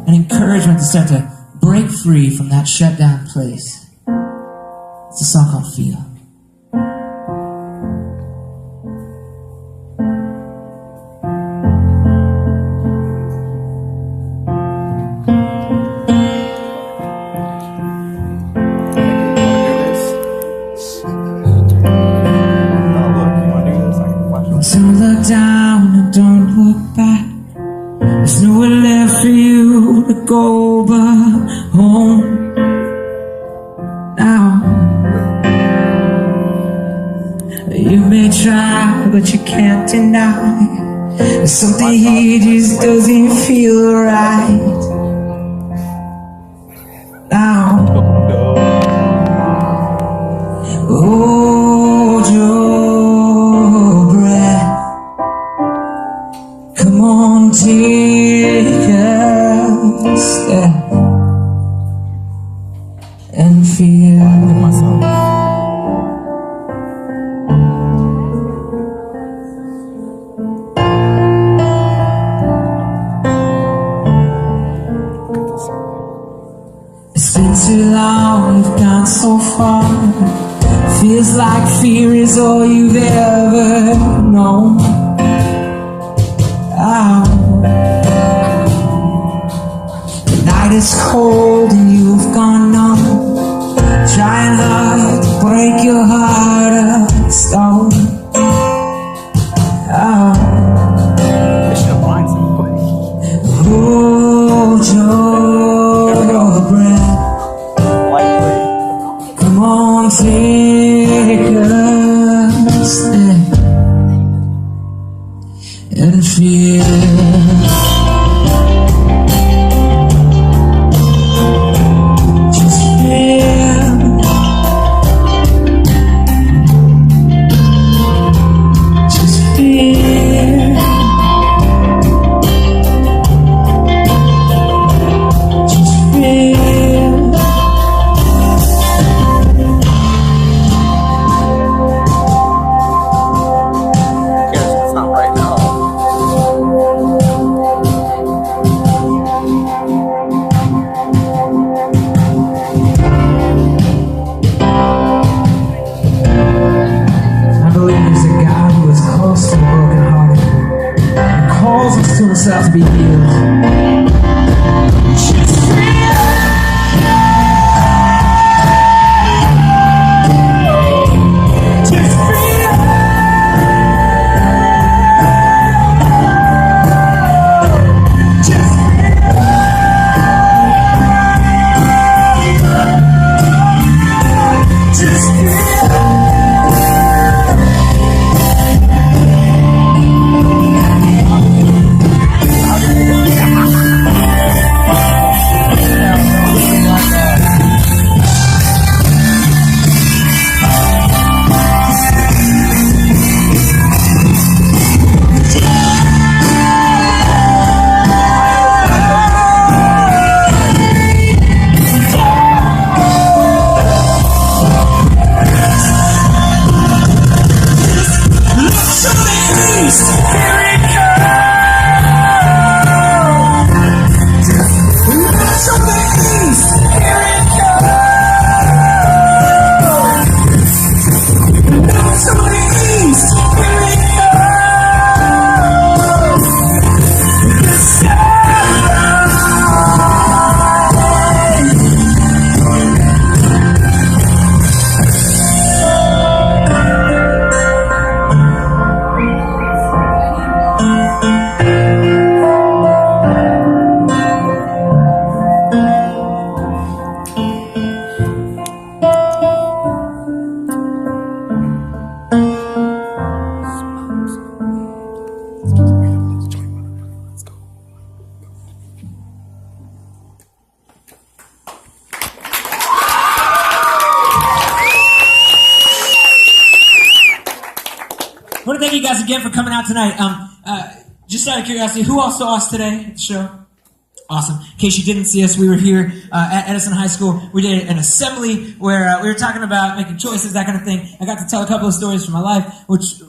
and encouragement to start to break free from that shut down place. It's a song called Feel. Don't look down and don't look back. There's nowhere left for you to go but home now. You may try, but you can't deny there's something here just doesn't feel right now. Hold your breath. Come on, take a step and feel. It's been too long, we've gone so far. Feels like fear is all you've ever known. The night is cold and you've gone numb, trying hard to break your heart of stone. Hold your breath. Come on, take a step and feel. Just feel. Just feel. Just feel. Guess it's not right now. I believe there's a God who is close to the brokenhearted and calls us to himself to be healed. Just feel. Just feel. Just feel. Just feel. I want to thank you guys again for coming out tonight. Just out of curiosity, who all saw us today at the show? Awesome. In case you didn't see us, we were here at Edison High School. We did an assembly where we were talking about making choices, that kind of thing. I got to tell a couple of stories from my life, which,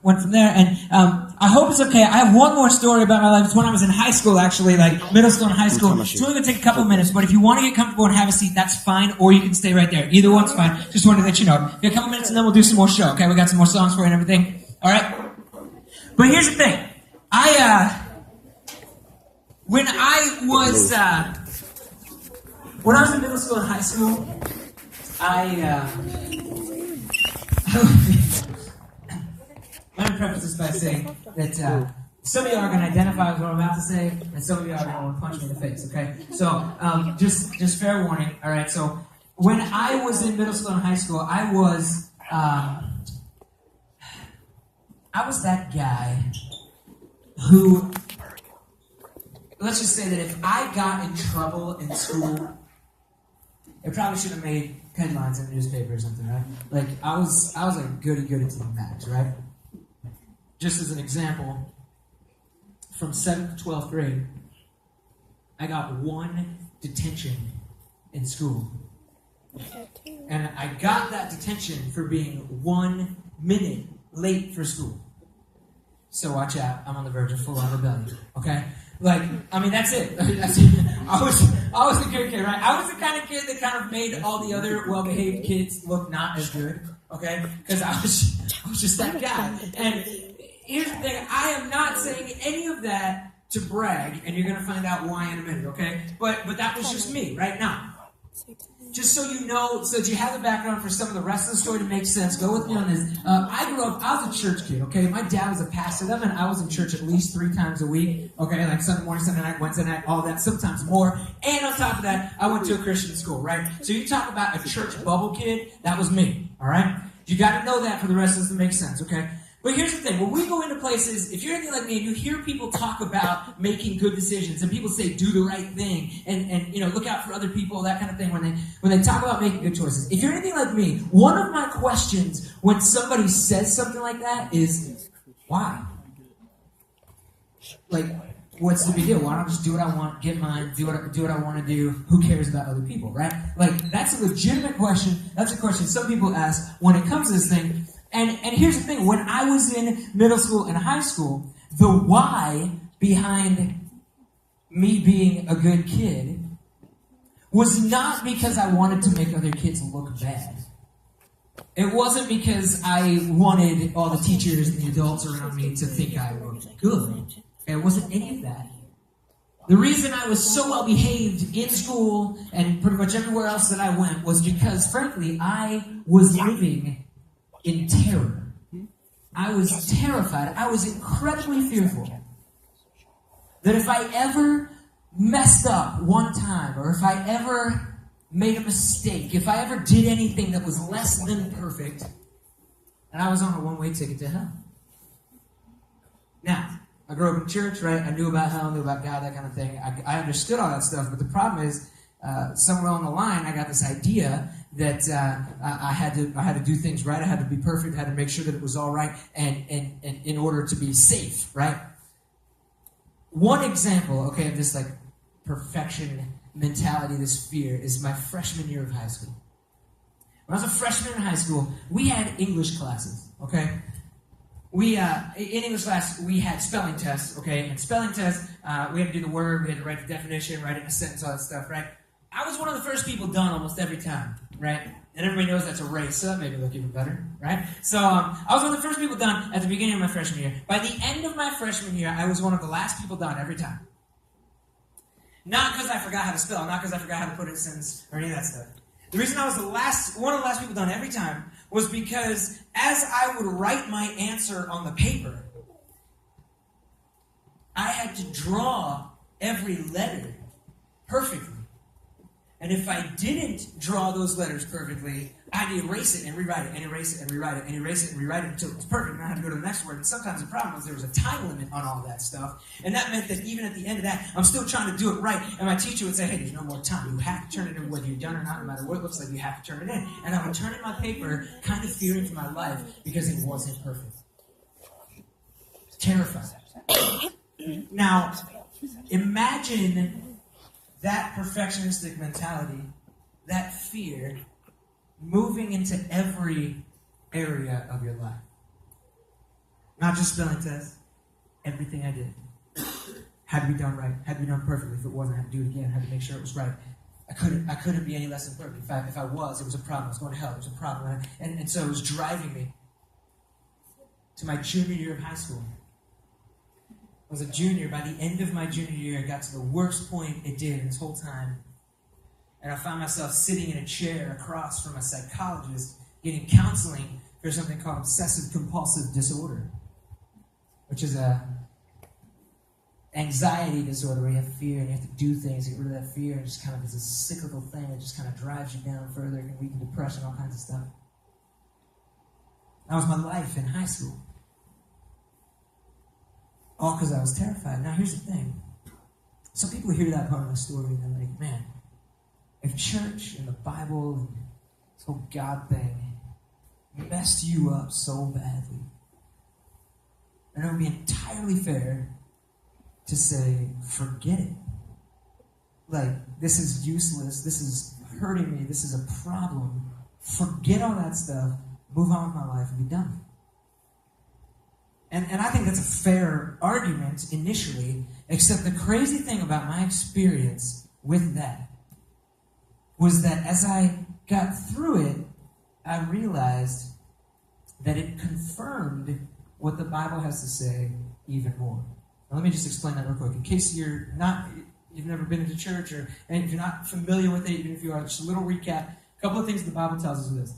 went from there. And I hope it's okay. I have one more story about my life. It's when I was in high school, actually, like middle school and high school. It's only going to take a couple of minutes, but if you want to get comfortable and have a seat, that's fine, or you can stay right there. Either one's fine. Just wanted to let you know. A couple minutes and then we'll do some more show, okay? We got some more songs for you and everything. All right? But here's the thing. When I was in middle school and high school, let me preface this by saying that some of you are going to identify with what I'm about to say, and some of you are going to want to punch me in the face, okay? So, just fair warning, all right? So, when I was in middle school and high school, I was that guy who... Let's just say that if I got in trouble in school, it probably should have made headlines in the newspaper or something, right? Like, I was a goody to the max, right? Just as an example, from 7th to 12th grade, I got 1 detention in school. And I got that detention for being 1 minute late for school. So watch out, I'm on the verge of full-on rebellion, okay? Like, I mean, that's it. I was a good kid, right? I was the kind of kid that kind of made all the other well-behaved kids look not as good, okay? Because I was just that guy. And here's the thing, I am not saying any of that to brag, and you're going to find out why in a minute, okay? But that was just me, right? Now, just so you know, so that you have the background for some of the rest of the story to make sense, go with me on this. I was a church kid, okay? My dad was a pastor. That meant I was in church at least 3 times a week, okay? Like Sunday morning, Sunday night, Wednesday night, all that, sometimes more. And on top of that, I went to a Christian school, right? So you talk about a church bubble kid, that was me, all right? You got to know that for the rest of this to make sense, okay? But here's the thing, when we go into places, if you're anything like me and you hear people talk about making good decisions and people say do the right thing and look out for other people, that kind of thing, when they talk about making good choices. If you're anything like me, one of my questions when somebody says something like that is, why? Like, what's the big deal? Why don't I just do what I want, get mine, do what I want to do? Who cares about other people, right? Like, that's a legitimate question. That's a question some people ask when it comes to this thing. And here's the thing, when I was in middle school and high school, the why behind me being a good kid was not because I wanted to make other kids look bad. It wasn't because I wanted all the teachers and the adults around me to think I looked good. It wasn't any of that. The reason I was so well behaved in school and pretty much everywhere else that I went was because, frankly, I was living in terror. I was terrified. I was incredibly fearful that if I ever messed up one time, or if I ever made a mistake, if I ever did anything that was less than perfect, and I was on a one-way ticket to hell. Now, I grew up in church, right? I knew about hell, knew about God, that kind of thing. I understood all that stuff, but the problem is, somewhere along the line, I got this idea that I had to do things right. I had to be perfect. I had to make sure that it was all right, and in order to be safe, right? One example, okay, of this like perfection mentality, this fear, is my freshman year of high school. When I was a freshman in high school, we had English classes, okay? In English class, we had spelling tests, okay? And spelling tests, we had to do the word, we had to write the definition, write it in a sentence, all that stuff, right? I was one of the first people done almost every time, right? And everybody knows that's a race, so that made me look even better, right? So I was one of the first people done at the beginning of my freshman year. By the end of my freshman year, I was one of the last people done every time. Not because I forgot how to spell, not because I forgot how to put in a sentence or any of that stuff. The reason I was one of the last people done every time was because as I would write my answer on the paper, I had to draw every letter perfectly. And if I didn't draw those letters perfectly, I had to erase it and rewrite it, and erase it and rewrite it, and erase it and rewrite it until it was perfect, and I had to go to the next word. And sometimes the problem was there was a time limit on all that stuff, and that meant that even at the end of that, I'm still trying to do it right, and my teacher would say, hey, there's no more time. You have to turn it in, whether you're done or not, no matter what it looks like, you have to turn it in. And I would turn in my paper, kind of fearing for my life, because it wasn't perfect. Terrified. Now, Imagine that perfectionistic mentality, that fear, moving into every area of your life. Not just spelling tests, everything I did had to be done right, had to be done perfectly. If it wasn't, I had to do it again, had to make sure it was right. I couldn't be any less than perfect. If I was, it was a problem. I was going to hell. It was a problem. And so it was driving me to my junior year of high school. I was a junior. By the end of my junior year, I got to the worst point it did in this whole time. And I found myself sitting in a chair across from a psychologist getting counseling for something called obsessive-compulsive disorder, which is a anxiety disorder where you have fear and you have to do things to get rid of that fear, and just kind of is a cyclical thing that just kind of drives you down further, can lead to depression, all kinds of stuff. That was my life in high school. All because I was terrified. Now here's the thing. Some people hear that part of my story and they're like, man, if church and the Bible and this whole God thing messed you up so badly, then it would be entirely fair to say, forget it. Like, this is useless, this is hurting me, this is a problem. Forget all that stuff, move on with my life, and be done. And I think that's a fair argument initially, except the crazy thing about my experience with that was that as I got through it, I realized that it confirmed what the Bible has to say even more. Now, let me just explain that real quick. In case you've never been to church, and if you're not familiar with it, even if you are, just a little recap. A couple of things the Bible tells us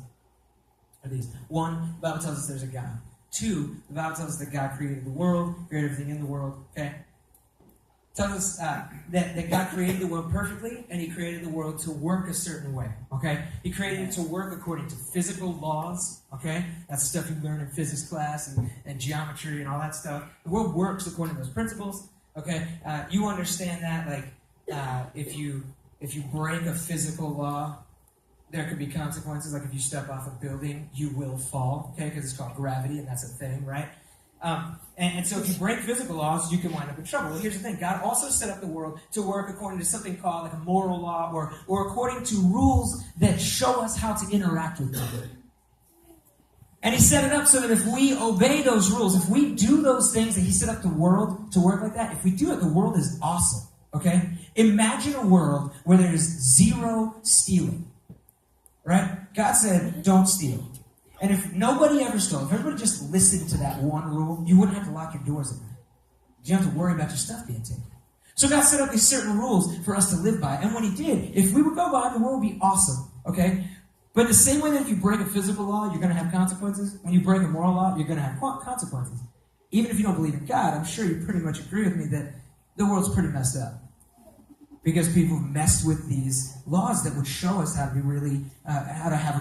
are these. One, the Bible tells us there's a God. Two, the Bible tells us that God created the world, created everything in the world, okay? It tells us that God created the world perfectly, and He created the world to work a certain way, okay? He created it to work according to physical laws, okay? That's the stuff you learn in physics class and geometry and all that stuff. The world works according to those principles, okay? You understand that, like, if you break a physical law, there could be consequences. Like if you step off a building, you will fall, okay? Because it's called gravity, and that's a thing, right? And so if you break physical laws, you can wind up in trouble. Well, here's the thing. God also set up the world to work according to something called like a moral law or according to rules that show us how to interact with people. And He set it up so that if we obey those rules, if we do those things that He set up the world to work like that, if we do it, the world is awesome, okay? Imagine a world where there's zero stealing, right? God said, don't steal. And if nobody ever stole, if everybody just listened to that one rule, you wouldn't have to lock your doors at night. You don't have to worry about your stuff being taken. So God set up these certain rules for us to live by. And when He did, if we would go by, the world would be awesome, okay? But the same way that if you break a physical law, you're going to have consequences. When you break a moral law, you're going to have consequences. Even if you don't believe in God, I'm sure you pretty much agree with me that the world's pretty messed up. Because people messed with these laws that would show us how to be really, how to have a